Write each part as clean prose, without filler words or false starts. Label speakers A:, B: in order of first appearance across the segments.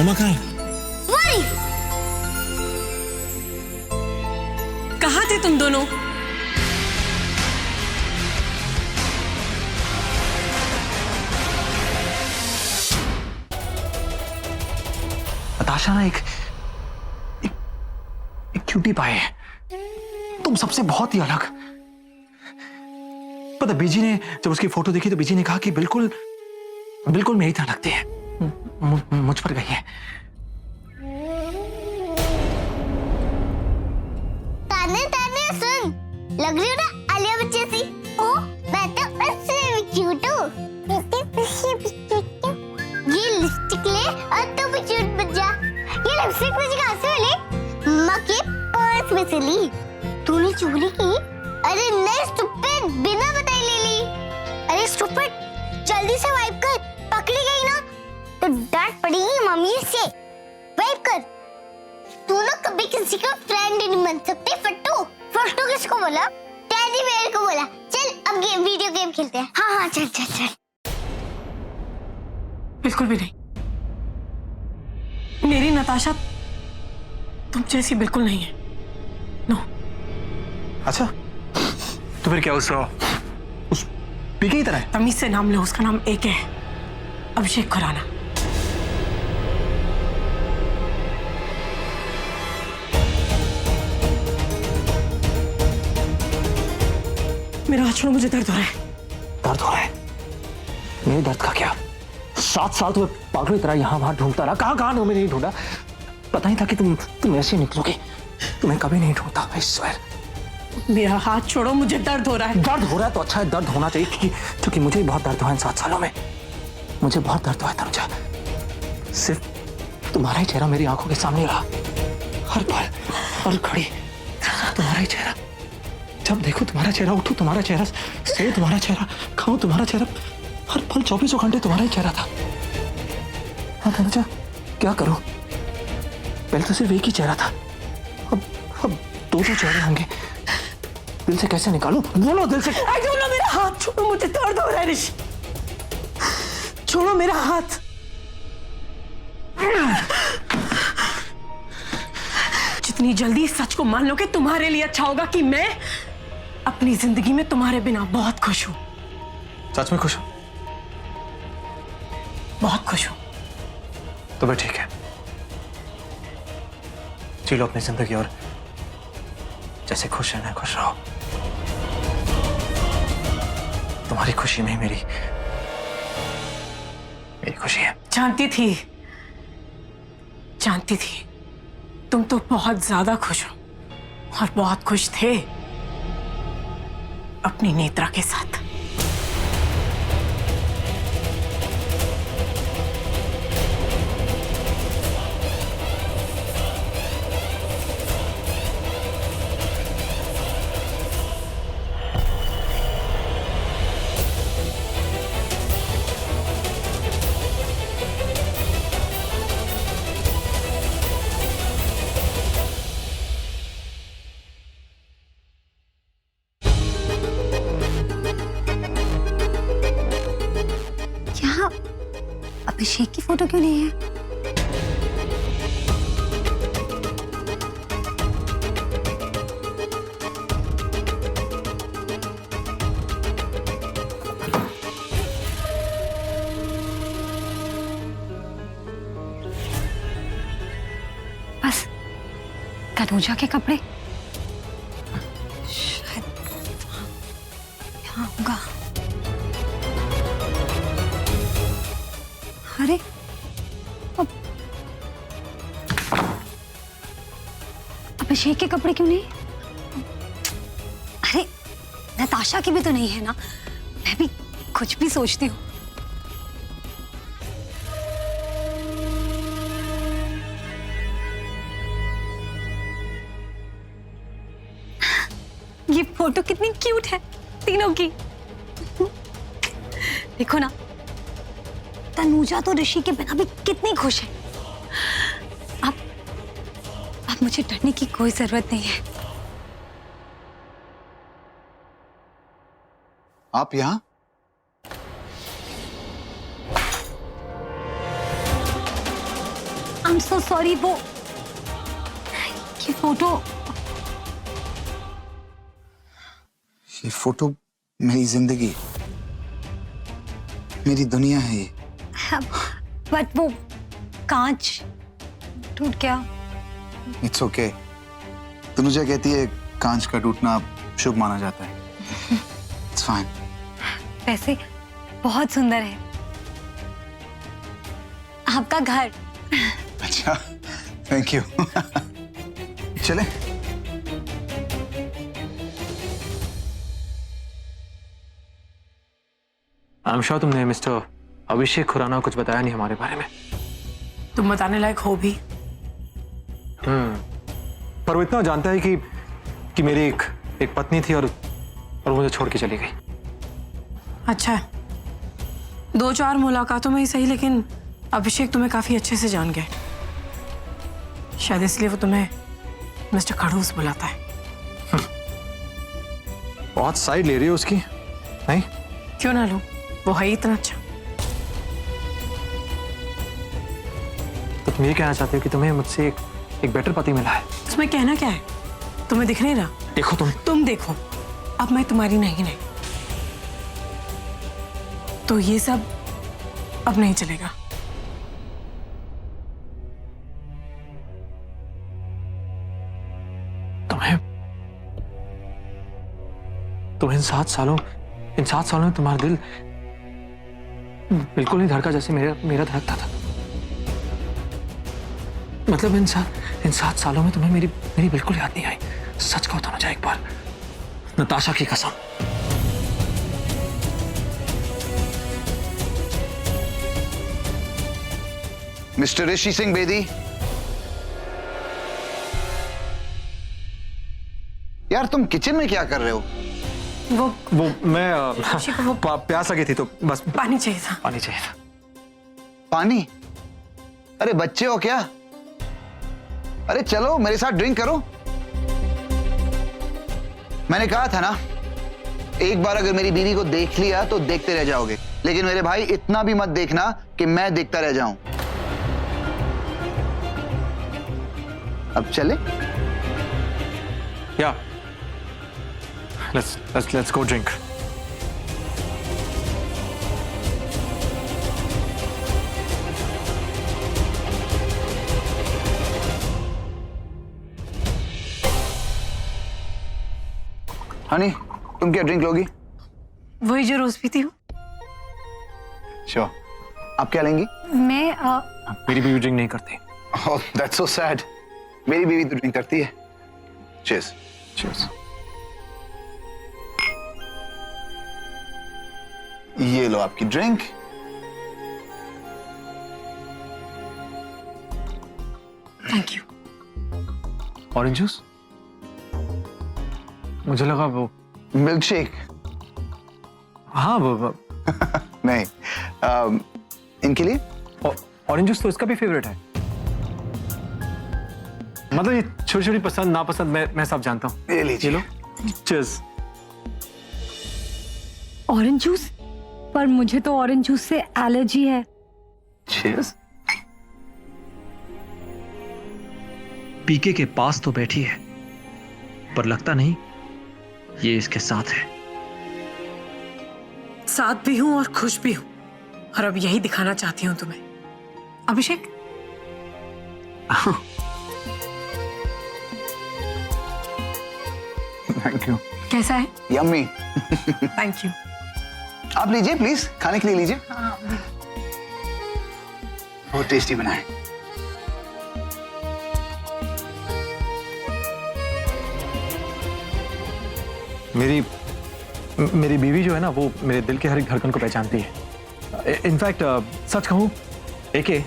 A: मम्मा कहाँ है?
B: वही।
C: कहाँ थे तुम दोनों?
D: नताशा ना एक क्यूटी पाए है, तुम सबसे बहुत ही अलग। पता बीजी ने जब उसकी फोटो देखी तो बीजी ने कहा कि बिल्कुल बिल्कुल मेरी तरह लगती है, मुझ पर गई है।
B: ताने ताने सुन, लग रही हो ना आलिया भट्ट जैसी। ओ मैं तो उससे भी क्यूट हूँ। ये लिपस्टिक ले और तू भी क्यूट बन जा। ये लिपस्टिक मुझे कहाँ से मिली? माँ के पर्स में से ली। तूने चोरी की? अरे नहीं स्टूपिड, बिना बताए ले ली। अरे स्टूपिड, जल्दी से वाइप कर, पकड़ी गई ना तो डांट पड़ेगी मम्मी से। वाइप कर। तू ना कभी किसी का फ्रेंड नहीं बन सकती फट्टू। फट्टू किसको बोला? टेडी बेयर को बोला। चल अब वीडियो गेम खेलते हैं। हाँ हाँ चल चल चल।
C: बिल्कुल भी नहीं। मेरी नताशा तुम जैसी बिल्कुल नहीं है। नो।
D: अच्छा तो फिर क्या उस पीके की तरह है?
C: तमीज से नाम लो, उसका नाम एक है, अभिषेक खुराना। मेरा हाथ छोड़ो, मुझे दर्द हो रहा है।
D: दर्द हो रहा है? मेरे दर्द का क्या? 7 साल तो पागलों की तरह यहाँ वहां ढूंढता रहा, कहाँ में नहीं ढूंढा। पता ही था कि तुम ऐसे निकलोगे। तुम्हें कभी नहीं ढूंढता, I swear।
C: मेरा हाथ छोड़ो, मुझे दर्द हो रहा है।
D: दर्द हो रहा है तो अच्छा है, दर्द होना चाहिए क्योंकि मुझे बहुत दर्द हुआ इन 7 सालों में। मुझे बहुत दर्द हुआ है तनुजा। सिर्फ तुम्हारा ही चेहरा मेरी आंखों के सामने रहा, हर पल हर घड़ी तुम्हारा ही चेहरा। जब देखो तुम्हारा चेहरा, उठो तुम्हारा चेहरा, सो तुम्हारा चेहरा, खाओ तुम्हारा चेहरा, हर पल 24 घंटे तुम्हारा ही चेहरा था। हाँ तनुजा, क्या करूं? पहले तो सिर्फ एक ही चेहरा था, अब 2 चेहरे होंगे। दिल से कैसे निकालूं? बोलो दिल से।
C: छोड़ो मेरा हाथ, छोड़ो, मुझे दर्द हो रहा है ऋषि। छोड़ो मेरा हाथ। जितनी जल्दी इस सच को मान लो कि तुम्हारे लिए अच्छा होगा कि मैं अपनी जिंदगी में तुम्हारे बिना बहुत खुश हूं।
D: सच में खुश हूं?
C: बहुत खुश हूं।
D: तो भाई ठीक है, जी लो अपनी जिंदगी और जैसे खुश रहना, खुश रहो। तुम्हारी खुशी में ही मेरी खुशी है।
C: जानती थी तुम तो बहुत ज्यादा खुश हो, और बहुत खुश थे अपनी नेत्रा के साथ।
B: अभिषेक की फोटो क्यों नहीं है? बस तनुजा के कपड़े शायद यहाँ होगा। अरे अभिषेक के कपड़े क्यों नहीं? अरे नताशा की भी तो नहीं है ना? मैं भी कुछ भी सोचती हूँ। ये फोटो कितनी क्यूट है तीनों की। देखो ना, तनुजा तो ऋषि के बिना भी कितनी खुश है। अब मुझे डरने की कोई जरूरत नहीं है।
E: आप यहाँ?
A: So sorry. वो ये फोटो
E: मेरी जिंदगी, मेरी दुनिया है ये।
A: बट वो कांच टूट गया।
E: It's okay. तनुजा कहती है कांच का टूटना शुभ माना जाता है। It's fine.
A: वैसे बहुत सुंदर है आपका घर।
E: अच्छा, थैंक यू। चले।
D: आई एम श्योर तुमने मिस्टर अभिषेक खुराना को कुछ बताया नहीं हमारे बारे में।
C: तुम बताने लायक हो भी।
D: पर वो इतना जानता है कि मेरी एक पत्नी थी और मुझे छोड़ के चली गई।
C: अच्छा है, 2-4 मुलाकातों में ही सही, लेकिन अभिषेक तुम्हें काफी अच्छे से जान गए। शायद इसलिए वो तुम्हें मिस्टर खड़ूस बुलाता है।
D: बहुत साइड ले रही हो उसकी, नहीं?
C: क्यों ना लूं, वो है ही इतना अच्छा।
D: तो तुम ये कहना चाहते हो कि तुम्हें मुझसे एक बेटर पति मिला है?
C: उसमें कहना क्या है, तुम्हें दिख नहीं रहा?
D: देखो
C: तुम देखो, अब मैं तुम्हारी नहीं। तो ये सब अब नहीं चलेगा।
D: तुम्हें इन 7 सालों में तुम्हारा दिल बिल्कुल नहीं धड़का जैसे मेरा धड़कता था। मतलब इन 7 सालों में तुम्हें मेरी बिल्कुल याद नहीं आई। सच कहो तो मुझे एक बार, नताशा की कसम।
E: मिस्टर ऋषि सिंह बेदी, यार तुम किचन में क्या कर रहे हो?
C: वो
D: मैं प्यास लगी थी तो बस
C: पानी चाहिए था।
D: पानी चाहिए था।
E: पानी? अरे बच्चे हो क्या? अरे चलो मेरे साथ ड्रिंक करो। मैंने कहा था ना, एक बार अगर मेरी बीवी को देख लिया तो देखते रह जाओगे, लेकिन मेरे भाई इतना भी मत देखना कि मैं देखता रह जाऊं। अब चले?
D: या let's go drink.
E: हनी, तुम क्या ड्रिंक लोगी?
C: वही जो रोज पीती हूँ।
E: श्योर। आप क्या लेंगी?
A: मैं
D: मेरी बीवी ड्रिंक नहीं करती।
E: Oh, that's so sad. मेरी बीवी तो ड्रिंक करती है। Cheers.
D: Cheers.
E: ये लो आपकी drink.
C: Thank you.
D: Orange juice? मुझे लगा वो
E: मिल्क शेक।
D: हाँ वो
E: नहीं, इनके लिए
D: ऑरेंज जूस तो इसका भी फेवरेट है। मतलब ये छोटी छोटी पसंद नापसंद मैं सब जानता हूँ।
E: ये लीजिए।
D: लो। चीयर्स।
A: Orange juice? पर मुझे तो ऑरेंज जूस से एलर्जी है।
E: चीयर्स।
D: पीके के पास तो बैठी है, पर लगता नहीं ये इसके साथ है।
C: साथ भी हूं और खुश भी हूं, और अब यही दिखाना चाहती हूं तुम्हें। अभिषेक,
E: थैंक यू।
C: कैसा है?
E: यम्मी।
C: Thank you.
E: आप लीजिए प्लीज, खाने के लिए लीजिए। बहुत टेस्टी बना है।
D: मेरी बीवी जो है ना, वो मेरे दिल के हर एक धड़कन को पहचानती है। इनफैक्ट सच कहूं एके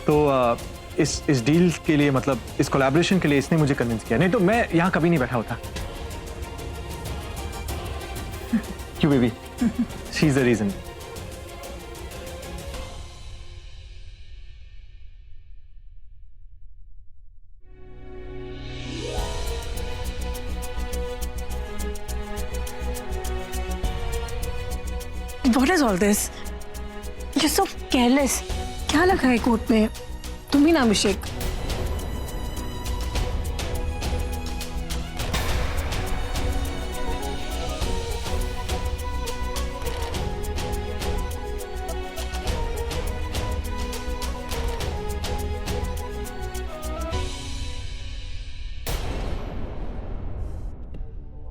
D: तो इस डील के लिए, मतलब इस कोलैबोरेशन के लिए इसने मुझे कन्विंस किया, नहीं तो मैं यहां कभी नहीं बैठा होता। क्यों baby? She is the reason.
C: What is all this? You're so careless. क्या लगा है कोट में? तुम ही ना अभिषेक।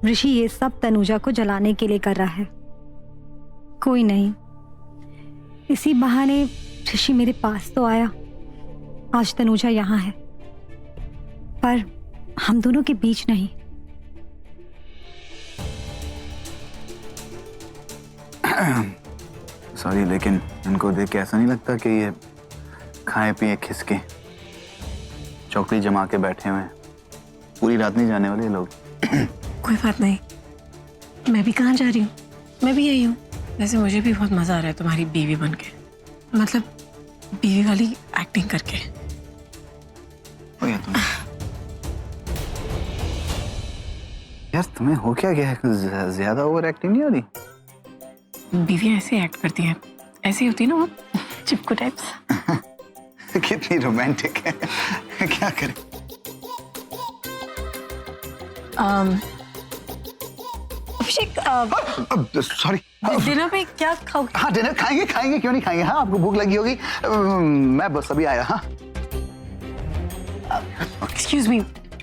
A: ऋषि ये सब तनुजा को जलाने के लिए कर रहा है। कोई नहीं, इसी बहाने ऋषि मेरे पास तो आया। आज तनुजा यहाँ है, पर हम दोनों के बीच नहीं।
E: सॉरी, लेकिन इनको देख के ऐसा नहीं लगता कि ये खाए पिए खिसके चौकड़ी जमा के बैठे हुए हैं? पूरी रात नहीं जाने वाले ये लोग।
C: कोई बात नहीं, मैं भी कहाँ जा रही हूँ, मैं भी यही हूँ। वैसे मुझे भी बहुत मजा आ रहा है तुम्हारी बीवी बन के, मतलब बीवी वाली एक्टिंग करके।
E: हो गया तुम्हें? यार तुम्हें हो क्या गया है? ज्यादा ओवर एक्टिंग नहीं हो रही?
C: बीवियाँ ऐसे एक्ट करती हैं, ऐसी होती है ना वो चिपकू टाइप्स।
E: कितनी रोमांटिक है। क्या करें?
C: अभिषेक,
E: सॉरी,
C: डिनर पे क्या खाओ?
E: हाँ डिनर खाएंगे, खाएंगे क्यों नहीं खाएंगे। हाँ आपको भूख लगी होगी। मैं बस अभी आया। हाँ
C: एक्सक्यूज मी,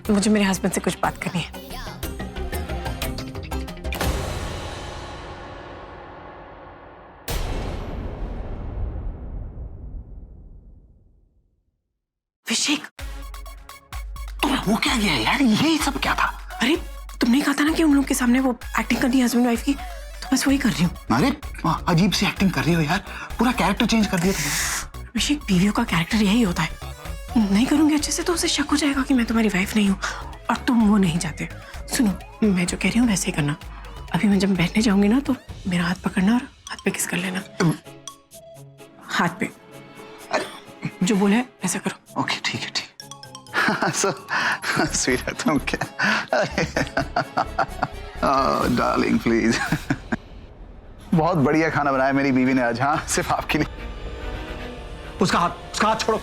C: मुझे मेरे हस्बैंड से कुछ बात करनी है। अभिषेक,
E: तुम्हें हो क्या गया यार? ये सब क्या था?
C: अरे तुमने कहा था ना कि हम लोग के सामने वो एक्टिंग करनी है हस्बैंड वाइफ की, तो बस वही कर रही हूँ।
E: अरे अजीब सी एक्टिंग कर रही हो यार, पूरा कैरेक्टर चेंज कर दिया तुमने।
C: अभिषेक, बीवियों का कैरेक्टर यही होता है, नहीं करूंगी अच्छे से तो उसे शक हो जाएगा कि मैं तुम्हारी वाइफ नहीं हूँ और तुम वो नहीं चाहते। सुनो, मैं जो कह रही हूँ वैसे ही करना। अभी मैं जब बैठने जाऊंगी ना तो मेरा हाथ पकड़ना और हाथ पे किस कर लेना। हाथ पे जो बोला है ऐसा करो।
E: ओके ठीक है, ठीक। सो स्वीट है तुम क्या? Darling please. बहुत बढ़िया खाना बनाया मेरी बीवी ने आज। हाँ सिर्फ आपके लिए।
D: उसका हाथ छोड़ो।